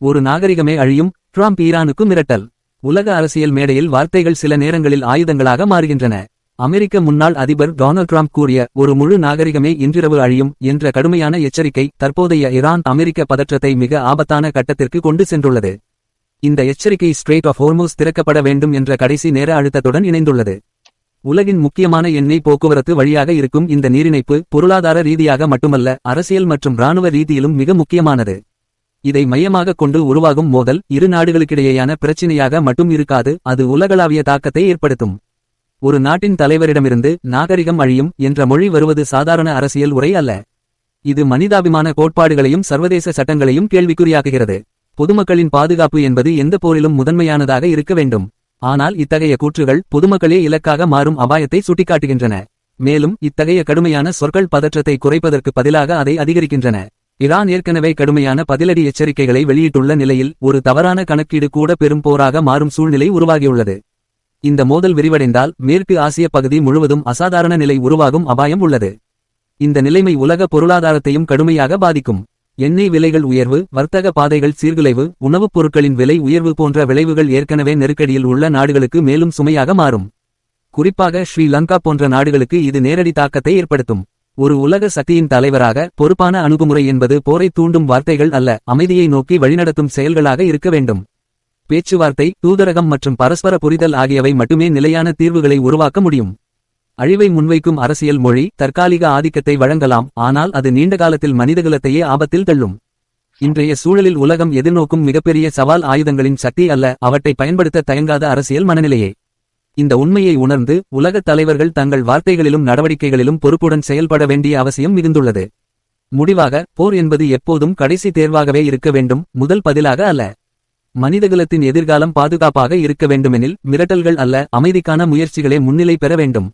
ஒரு நாகரிகமே அழியும், ட்ரம்ப் ஈரானுக்கு மிரட்டல். உலக அரசியல் மேடையில் வார்த்தைகள் சில நேரங்களில் ஆயுதங்களாக மாறுகின்றன. அமெரிக்க முன்னாள் அதிபர் டொனால்ட் ட்ரம்ப் கூறிய ஒரு முழு நாகரிகமே இன்றிரவு அழியும் என்ற கடுமையான எச்சரிக்கை தற்போதைய ஈரான் அமெரிக்க பதற்றத்தை மிக ஆபத்தான கட்டத்திற்கு கொண்டு சென்றுள்ளது. இந்த எச்சரிக்கை ஸ்ட்ரெய்ட் ஆஃப் ஹோர்முஸ் திறக்கப்பட வேண்டும் என்ற கடைசி நேர அழுத்தத்துடன் இணைந்துள்ளது. உலகின் முக்கியமான எண்ணெய் போக்குவரத்து வழியாக இருக்கும் இந்த நீரிணைப்பு பொருளாதார ரீதியாக மட்டுமல்ல, அரசியல் மற்றும் இராணுவ ரீதியிலும் மிக முக்கியமானது. இதை மையமாக கொண்டு உருவாகும் மோதல் இரு நாடுகளுக்கிடையேயான பிரச்சினையாக மட்டும் இருக்காது, அது உலகளாவிய தாக்கத்தை ஏற்படுத்தும். ஒரு நாட்டின் தலைவரிடமிருந்து நாகரிகம் அழியும் என்ற மொழி வருவது சாதாரண அரசியல் உரை அல்ல. இது மனிதாபிமான கோட்பாடுகளையும் சர்வதேச சட்டங்களையும் கேள்விக்குறியாக்குகிறது. பொதுமக்களின் பாதுகாப்பு என்பது எந்த போரிலும் முதன்மையானதாக இருக்க வேண்டும். ஆனால் இத்தகைய கூற்றுகள் பொதுமக்களே இலக்காக மாறும் அபாயத்தை சுட்டிக்காட்டுகின்றன. மேலும் இத்தகைய கடுமையான சொற்கள் பதற்றத்தை குறைப்பதற்கு பதிலாக அதை அதிகரிக்கின்றன. ஈரான் ஏற்கனவே கடுமையான பதிலடி எச்சரிக்கைகளை வெளியிட்டுள்ள நிலையில் ஒரு தவறான கணக்கீடு கூட பெரும் போராக மாறும் சூழ்நிலை உருவாகியுள்ளது. இந்த மோதல் விரிவடைந்தால் மேற்கு ஆசிய பகுதி முழுவதும் அசாதாரண நிலை உருவாகும் அபாயம் உள்ளது. இந்த நிலைமை உலக பொருளாதாரத்தையும் கடுமையாக பாதிக்கும். எண்ணெய் விலைகள் உயர்வு, வர்த்தக பாதைகள் சீர்குலைவு, உணவுப் பொருட்களின் விலை உயர்வு போன்ற விளைவுகள் ஏற்கனவே நெருக்கடியில் உள்ள நாடுகளுக்கு மேலும் சுமையாக மாறும். குறிப்பாக ஸ்ரீலங்கா போன்ற நாடுகளுக்கு இது நேரடி தாக்கத்தை ஏற்படுத்தும். ஒரு உலக சக்தியின் தலைவராக பொறுப்பான அணுகுமுறை என்பது போரை தூண்டும் வார்த்தைகள் அல்ல, அமைதியை நோக்கி வழிநடத்தும் செயல்களாக இருக்க வேண்டும். பேச்சுவார்த்தை, தூதரகம் மற்றும் பரஸ்பர புரிதல் ஆகியவை மட்டுமே நிலையான தீர்வுகளை உருவாக்க முடியும். அழிவை முன்வைக்கும் அரசியல் மொழி தற்காலிக ஆதிக்கத்தை வழங்கலாம், ஆனால் அது நீண்டகாலத்தில் மனிதகுலத்தையே ஆபத்தில் தள்ளும். இன்றைய சூழலில் உலகம் எதிர்நோக்கும் மிகப்பெரிய சவால் ஆயுதங்களின் சக்தி அல்ல, அவற்றை பயன்படுத்த தயங்காத அரசியல் மனநிலையே. இந்த உண்மையை உணர்ந்து உலகத் தலைவர்கள் தங்கள் வார்த்தைகளிலும் நடவடிக்கைகளிலும் பொறுப்புடன் செயல்பட வேண்டிய அவசியம் மிகுந்துள்ளது. முடிவாக, போர் என்பது எப்போதும் கடைசி தேர்வாகவே இருக்க வேண்டும், முதல் பதிலாக அல்ல. மனிதகுலத்தின் எதிர்காலம் பாதுகாப்பாக இருக்க வேண்டுமெனில் மிரட்டல்கள் அல்ல, அமைதிக்கான முயற்சிகளே முன்னிலை பெற வேண்டும்.